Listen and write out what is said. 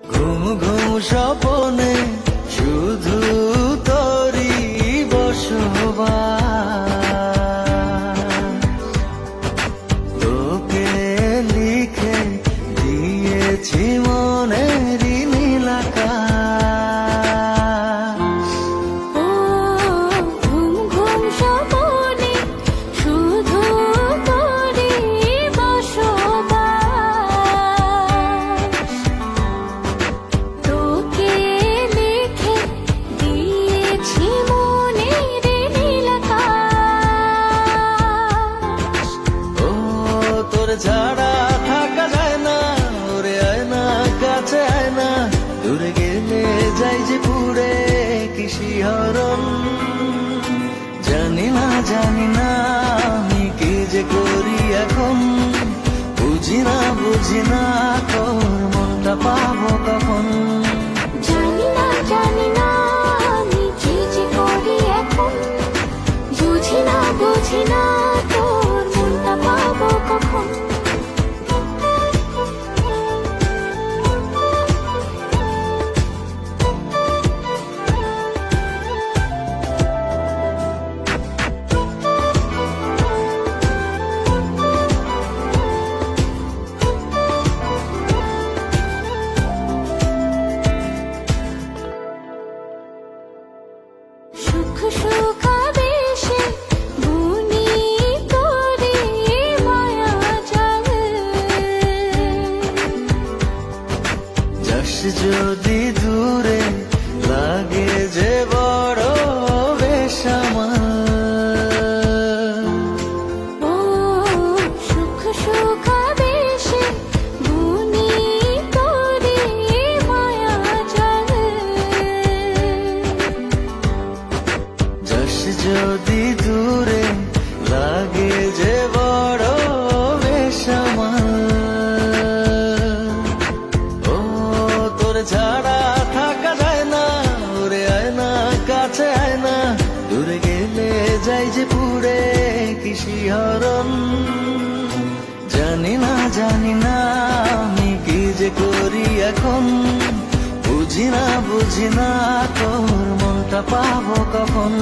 ঘুম ঘুম স্বপনে শুধু তোরই বসবাস, তোকে লিখে দিয়েছি মনেরই নীল আকাশ। ও ঘুম ঘুম স্বপনে শুধু তোরই বসবাস, তোকে লিখে দিয়েছি মনের নীল আকাশ। ও তোর ছাড়া থাকা যায় না, ওরে আয় না কাছে আয় না, দূরে গেলে যাই যে পুড়ে কি শিহরণ। জানি না আমি কি যে করি এখন, বুঝি না তোর মনটা পাবো কখন। জানি না আমি কি যে করি এখন, বুঝি না তোর মনটা পাবো কখন। সুখ সুখাবেশে বুনি তোরে মায়া জাল, যাস যদি দূরে লাগে যে বড় বেসামাল। ও সুখ সুখাবেশে বুনি তোরে মায়া জাল, যাস যদি দূরে লাগে যে বড় বেসামাল। ও তোর ছাড়া থাকা যায় না, ওরে আয় না কাছে আয় না, দূরে গেলে যাই যে পুড়ে কি শিহরণ। জানি না আমি কি যে করি এখন, বুঝি না তোর মনটা পাবো কখন।